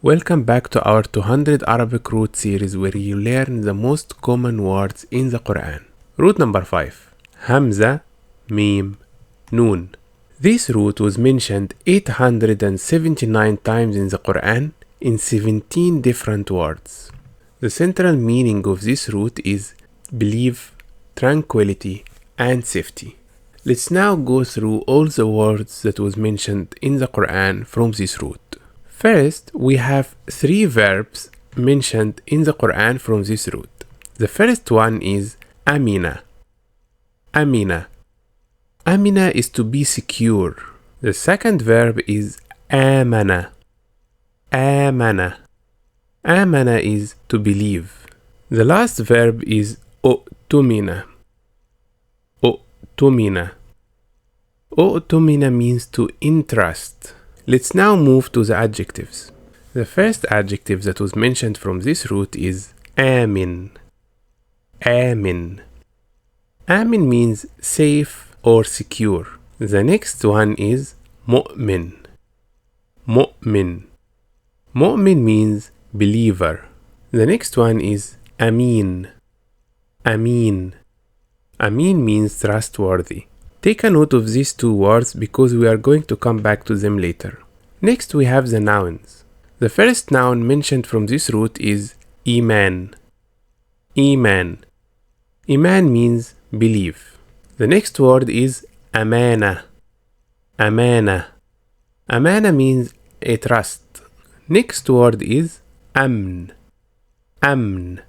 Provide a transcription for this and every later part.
Welcome back to our 200 Arabic root series where you learn the most common words in the Quran. Root number 5. Hamza, Mim, Noon. This root was mentioned 879 times in the Quran in 17 different words. The central meaning of this root is belief, tranquility, and safety. Let's now go through all the words that was mentioned in the Quran from this root. First, we have 3 verbs mentioned in the Quran from this root. The first one is amina. Amina. Amina is to be secure. The second verb is amana. Amana. Amana is to believe. The last verb is u'tumina. U'tumina. U'tumina means to entrust. Let's now move to the adjectives. The first adjective that was mentioned from this root is amin. Amin. Amin means safe or secure. The next one is mu'min. Mu'min. Mu'min means believer. The next one is amin. Amin. Amin means trustworthy. Take a note of these 2 words because we are going to come back to them later. Next we have the nouns. The first noun mentioned from this root is iman. Iman. Iman means belief. The next word is amana. Amana. Amana means a trust. Next word is amn. Amn.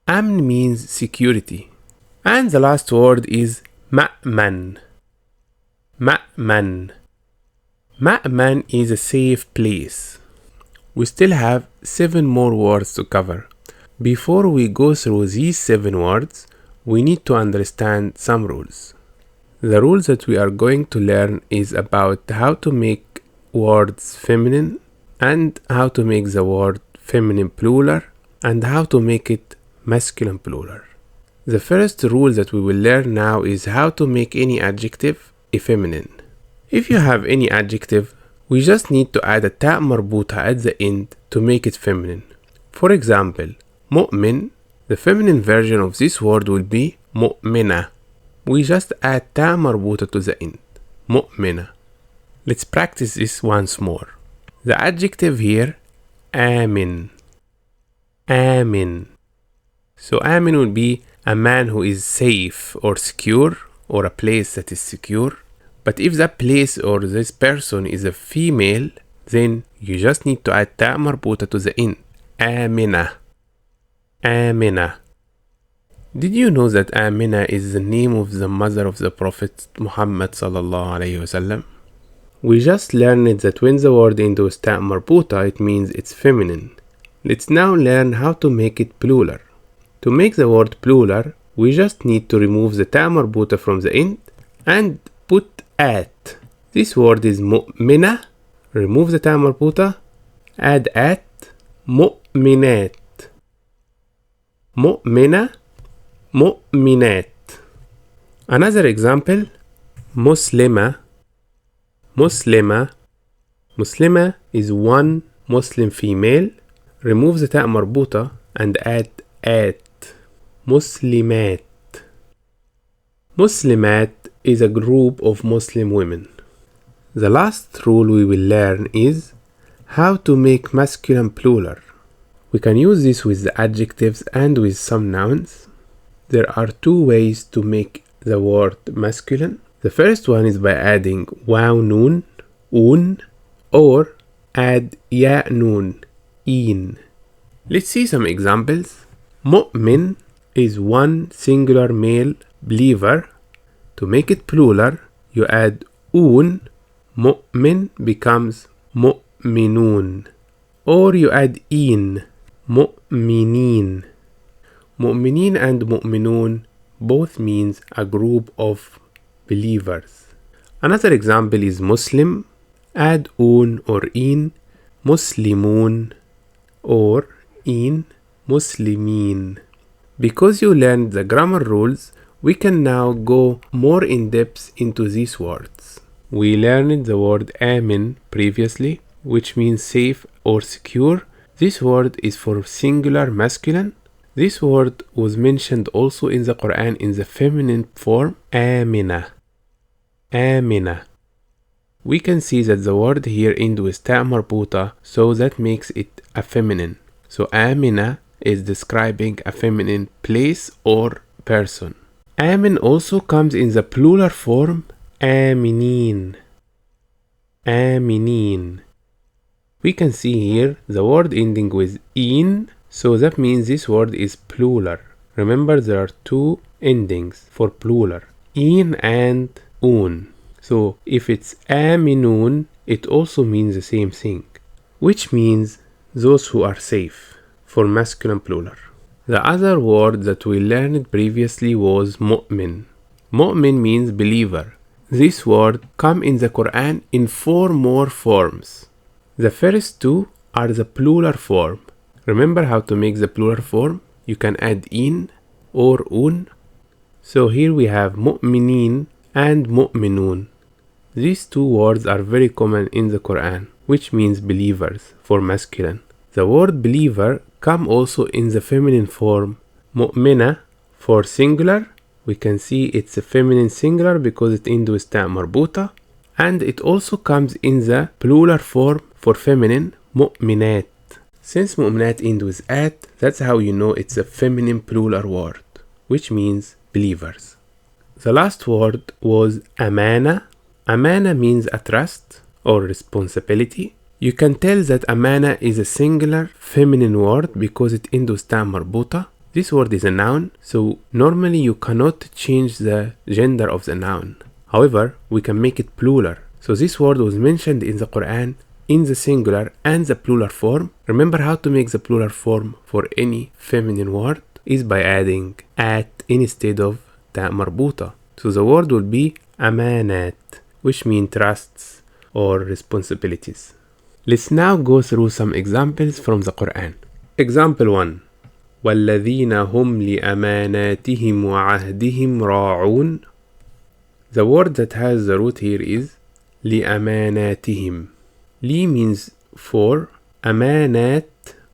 Amn means security. And the last word is ma'man. Ma'man. Ma'man is a safe place. We still have 7 more words to cover. Before we go through these 7 words, we need to understand some rules. The rules that we are going to learn is about how to make words feminine and how to make the word feminine plural and how to make it masculine plural. The first rule that we will learn now is how to make any adjective a feminine. If you have any adjective, we just need to add a ta' marbuta at the end to make it feminine. For example, mu'min, the feminine version of this word will be mu'mina. We just add ta' marbuta to the end. Mu'mina. Let's practice this once more. The adjective here, amin. Amin. So amin will be a man who is safe or secure or a place that is secure. But if that place or this person is a female, then you just need to add ta' marbuta to the end. Amina. Amina. Did you know that Amina is the name of the mother of the Prophet Muhammad sallallahu alayhi wasallam? We just learned that when the word ends with ta' marbuta, it means it's feminine. Let's now learn how to make it plural. To make the word plural, we just need to remove the ta' marbuta from the end and put at. This word is mu'mina. Remove the ta' marbuta. Add at. Mu'minat. Mu'mina. Mu'minat. Another example. Muslima. Muslima. Muslima is one Muslim female. Remove the ta' marbuta and add at. Muslimat. Muslimat is a group of Muslim women. The last rule we will learn is how to make masculine plural. We can use this with the adjectives and with some nouns. There are 2 ways to make the word masculine. The first one is by adding waw noon, un, or add ya noon, in. Let's see some examples. Mu'min is one singular male believer. To make it plural, you add un, mu'min becomes mu'minun. Or you add in, mu'minin. Mu'minin and mu'minun both means a group of believers. Another example is Muslim. Add un or in, muslimun, or in, muslimin. Because you learned the grammar rules, we can now go more in depth into these words. We learned the word amin previously, which means safe or secure. This word is for singular masculine. This word was mentioned also in the Quran in the feminine form, amina. Amina. We can see that the word here ends with ta marbuta, so that makes it a feminine. So amina is describing a feminine place or person. Amin also comes in the plural form, aminin. Aminin. We can see here the word ending with in, so that means this word is plural. Remember, there are two endings for plural, in and un. So if it's aminun, it also means the same thing, which means those who are safe, for masculine plural. The other word that we learned previously was mu'min. Mu'min means believer. This word comes in the Quran in 4 more forms. The first 2 are the plural form. Remember how to make the plural form? You can add in or un. So here we have mu'minin and mu'minun. These 2 words are very common in the Quran, which means believers for masculine. The word believer comes also in the feminine form, mu'mina for singular. We can see it's a feminine singular because it ends with ta marbuta. And it also comes in the plural form for feminine, mu'minat. Since mu'minat ends with at, that's how you know it's a feminine plural word, which means believers. The last word was amana. Amana means a trust or responsibility. You can tell that amana is a singular feminine word because it ends with ta marbuta. This word is a noun, so normally you cannot change the gender of the noun. However, we can make it plural. So this word was mentioned in the Quran in the singular and the plural form. Remember how to make the plural form for any feminine word is by adding at instead of ta marbuta. So the word will be amanat, which means trusts or responsibilities. Let's now go through some examples from the Quran. Example 1. وَالَّذِينَ هُمْ لِأَمَانَاتِهِمْ وَعَهْدِهِمْ رَاعُونَ. The word that has the root here is لِأَمَانَاتِهِمْ. Li means for, amanat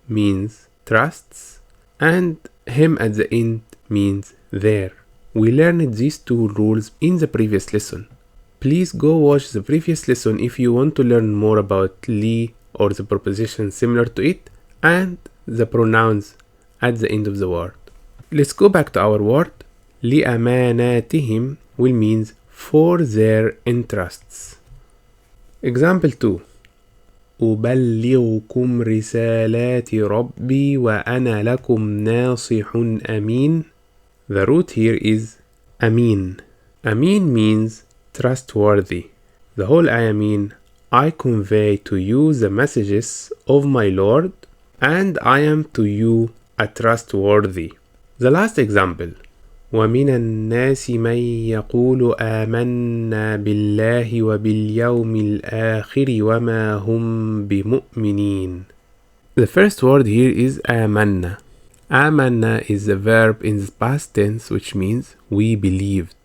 means trusts, and him at the end means there. We learned these 2 rules in the previous lesson. Please go watch the previous lesson if you want to learn more about li or the preposition similar to it and the pronouns at the end of the word. Let's go back to our word. لِأَمَانَاتِهِمْ will means for their interests. Example 2. أُبَلِّغُكُمْ رِسَالَاتِ رَبِّي وَأَنَا لَكُمْ نَاصِحٌ أَمِينٌ. The root here is amin. Amin means trustworthy. The whole ayah mean, I convey to you the messages of my Lord, and I am to you a trustworthy. The last example. وَمِنَ النَّاسِ مَنْ يَقُولُ آمَنَّا بِاللَّهِ وَبِالْيَوْمِ الْآخِرِ وَمَا هُمْ بِمُؤْمِنِينَ. The first word here is آمَنَّا. آمَنَّا is a verb in the past tense, which means we believed.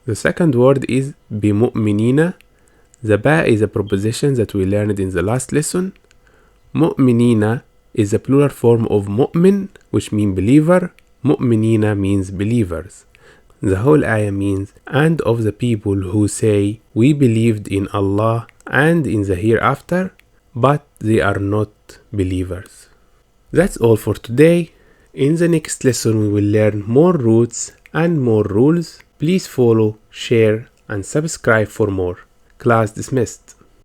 The second word is بِمُؤْمِنِينَ. The ba is a preposition that we learned in the last lesson. مُؤْمِنِينَ is a plural form of mu'min, which means believer. Mu'minina means believers. The whole ayah means, and of the people who say, we believed in Allah and in the hereafter, but they are not believers. That's all for today. In the next lesson, we will learn more roots and more rules. Please follow, share, and subscribe for more. Class dismissed.